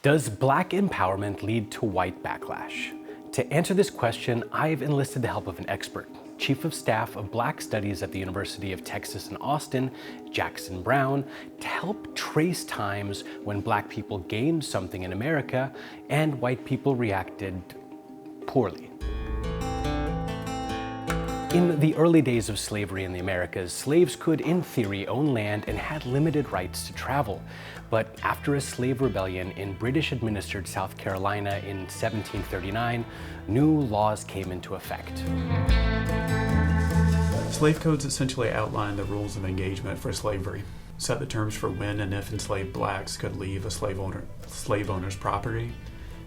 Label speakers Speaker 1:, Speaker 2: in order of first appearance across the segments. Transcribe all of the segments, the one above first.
Speaker 1: Does Black empowerment lead to white backlash? To answer this question, I've enlisted the help of an expert, Chief of Staff of Black Studies at the University of Texas in Austin, Jackson Brown, to help trace times when Black people gained something in America and white people reacted poorly. In the early days of slavery in the Americas, slaves could, in theory, own land and had limited rights to travel. But after a slave rebellion in British-administered South Carolina in 1739, new laws came into effect.
Speaker 2: Slave codes essentially outlined the rules of engagement for slavery, set the terms for when and if enslaved blacks could leave a slave owner's property,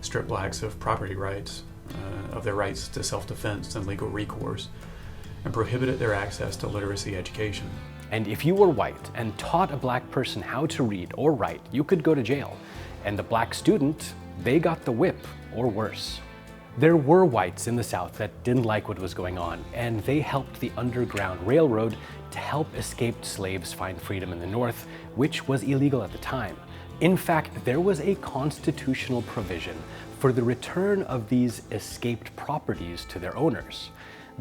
Speaker 2: strip blacks of property rights, of their rights to self-defense and legal recourse, and prohibited their access to literacy education.
Speaker 1: And if you were white and taught a Black person how to read or write, you could go to jail. And the Black student, they got the whip, or worse. There were whites in the South that didn't like what was going on, and they helped the Underground Railroad to help escaped slaves find freedom in the North, which was illegal at the time. In fact, there was a constitutional provision for the return of these escaped properties to their owners.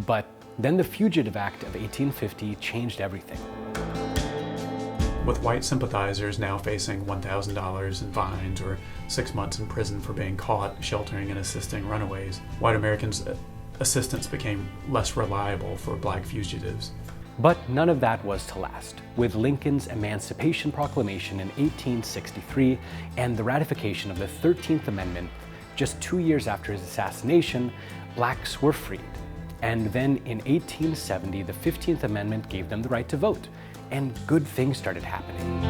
Speaker 1: But then the Fugitive Act of 1850 changed everything.
Speaker 2: With white sympathizers now facing $1,000 in fines or 6 months in prison for being caught sheltering and assisting runaways, white Americans' assistance became less reliable for Black fugitives.
Speaker 1: But none of that was to last. With Lincoln's Emancipation Proclamation in 1863 and the ratification of the 13th Amendment just 2 years after his assassination, Blacks were freed. And then in 1870, the 15th Amendment gave them the right to vote, and good things started happening.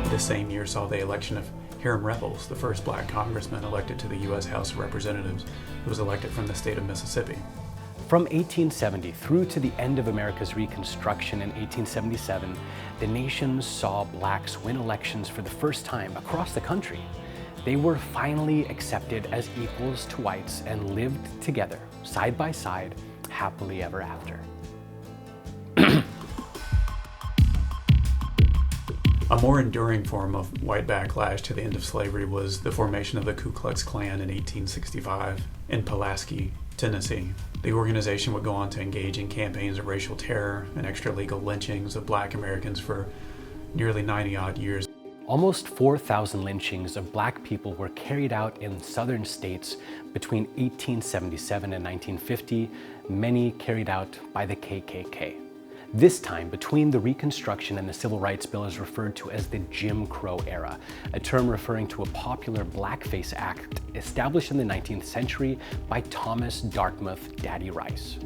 Speaker 2: This same year saw the election of Hiram Revels, the first Black congressman elected to the U.S. House of Representatives, who was elected from the state of Mississippi.
Speaker 1: From 1870 through to the end of America's Reconstruction in 1877, the nation saw Blacks win elections for the first time across the country. They were finally accepted as equals to whites and lived together, side by side, happily ever after.
Speaker 2: A more enduring form of white backlash to the end of slavery was the formation of the Ku Klux Klan in 1865 in Pulaski, Tennessee. The organization would go on to engage in campaigns of racial terror and extra-legal lynchings of Black Americans for nearly 90-odd years.
Speaker 1: Almost 4,000 lynchings of Black people were carried out in southern states between 1877 and 1950, many carried out by the KKK. This time, between the Reconstruction and the Civil Rights Bill, is referred to as the Jim Crow era, a term referring to a popular blackface act established in the 19th century by Thomas Dartmouth Daddy Rice.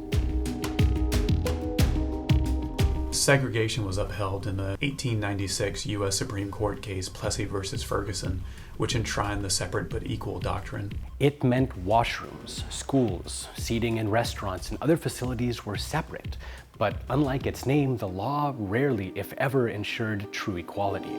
Speaker 2: Segregation was upheld in the 1896 U.S. Supreme Court case Plessy v. Ferguson, which enshrined the separate but equal doctrine.
Speaker 1: It meant washrooms, schools, seating in restaurants, and other facilities were separate. But unlike its name, the law rarely, if ever, ensured true equality.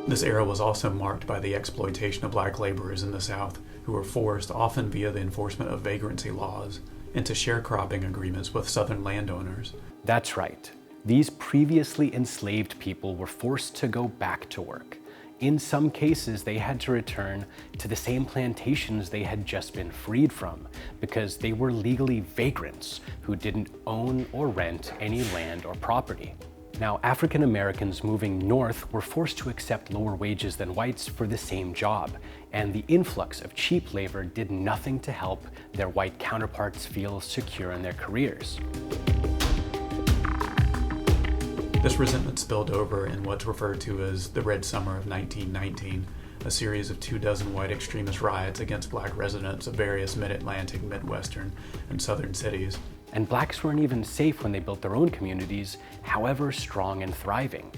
Speaker 2: This era was also marked by the exploitation of Black laborers in the South, who were forced, often via the enforcement of vagrancy laws, into sharecropping agreements with Southern landowners.
Speaker 1: That's right. These previously enslaved people were forced to go back to work. In some cases, they had to return to the same plantations they had just been freed from because they were legally vagrants who didn't own or rent any land or property. Now, African Americans moving north were forced to accept lower wages than whites for the same job, and the influx of cheap labor did nothing to help their white counterparts feel secure in their careers.
Speaker 2: This resentment spilled over in what's referred to as the Red Summer of 1919, a series of 24 white extremist riots against Black residents of various mid-Atlantic, Midwestern, and Southern cities.
Speaker 1: And Blacks weren't even safe when they built their own communities, however strong and thriving.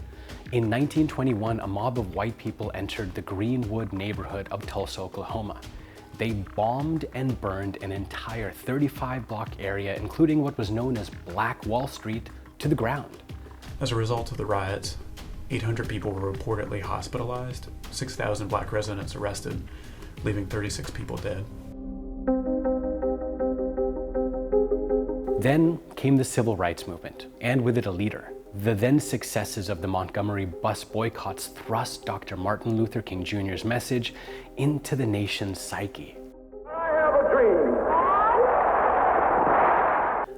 Speaker 1: In 1921, a mob of white people entered the Greenwood neighborhood of Tulsa, Oklahoma. They bombed and burned an entire 35-block area, including what was known as Black Wall Street, to the ground.
Speaker 2: As a result of the riots, 800 people were reportedly hospitalized, 6,000 Black residents arrested, leaving 36 people dead.
Speaker 1: Then came the Civil Rights Movement, and with it a leader, The then successes of the Montgomery bus boycotts thrust Dr. Martin Luther King Jr.'s message into the nation's psyche.
Speaker 3: I have a dream.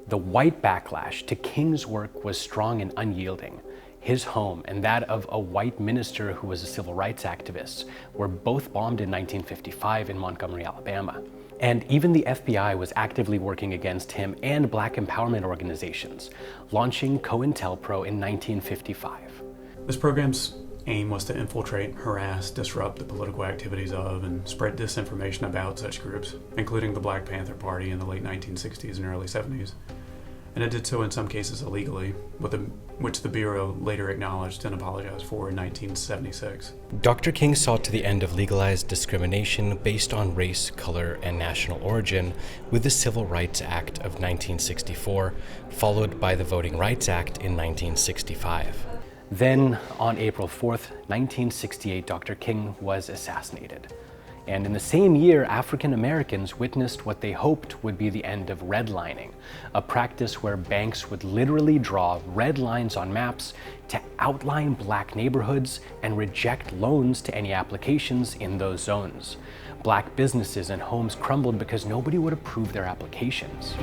Speaker 1: The white backlash to King's work was strong and unyielding. His home and that of a white minister who was a civil rights activist were both bombed in 1955 in Montgomery, Alabama. And even the FBI was actively working against him and black empowerment organizations, launching COINTELPRO in 1955.
Speaker 2: This program's aim was to infiltrate, harass, disrupt the political activities of, and spread disinformation about such groups, including the Black Panther Party in the late 1960s and early 70s. And it did so in some cases illegally, which the Bureau later acknowledged and apologized for in 1976.
Speaker 1: Dr. King saw to the end of legalized discrimination based on race, color, and national origin with the Civil Rights Act of 1964, followed by the Voting Rights Act in 1965. Then, on April 4th, 1968, Dr. King was assassinated. And in the same year, African Americans witnessed what they hoped would be the end of redlining, a practice where banks would literally draw red lines on maps to outline black neighborhoods and reject loans to any applications in those zones. Black businesses and homes crumbled because nobody would approve their applications.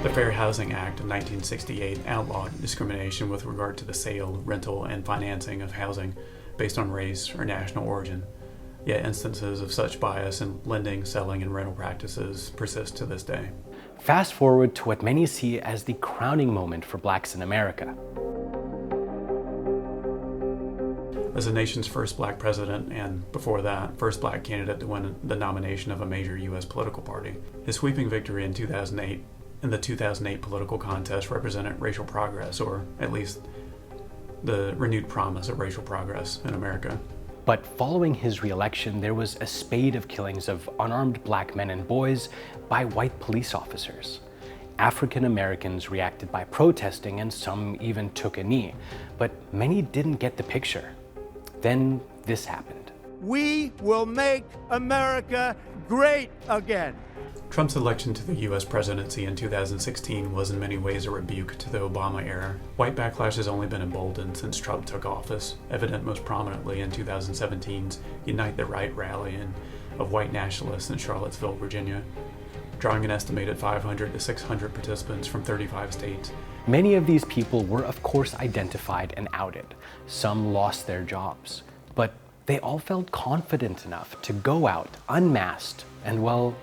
Speaker 2: The Fair Housing Act of 1968 outlawed discrimination with regard to the sale, rental, and financing of housing based on race or national origin. Yet instances of such bias in lending, selling, and rental practices persist to this day.
Speaker 1: Fast forward to what many see as the crowning moment for blacks in America.
Speaker 2: As the nation's first black president, and before that, first black candidate to win the nomination of a major U.S. political party, his sweeping victory in 2008 in the 2008 political contest represented racial progress, or at least the renewed promise of racial progress in America.
Speaker 1: But following his re-election, there was a spate of killings of unarmed black men and boys by white police officers. African Americans reacted by protesting, and some even took a knee, but many didn't get the picture. Then this happened.
Speaker 3: We will make America great again.
Speaker 2: Trump's election to the U.S. presidency in 2016 was in many ways a rebuke to the Obama era. White backlash has only been emboldened since Trump took office, evident most prominently in 2017's Unite the Right rally of white nationalists in Charlottesville, Virginia, drawing an estimated 500 to 600 participants from 35 states.
Speaker 1: Many of these people were, of course, identified and outed. Some lost their jobs, but they all felt confident enough to go out unmasked and, well,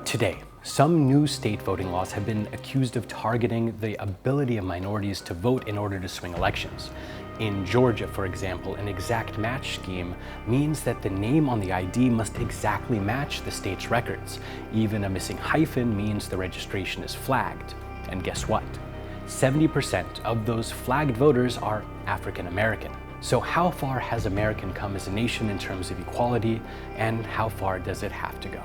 Speaker 1: today, some new state voting laws have been accused of targeting the ability of minorities to vote in order to swing elections. In Georgia, for example, an exact match scheme means that the name on the ID must exactly match the state's records. Even a missing hyphen means the registration is flagged. And guess what? 70% of those flagged voters are African American. So how far has America come as a nation in terms of equality, and how far does it have to go?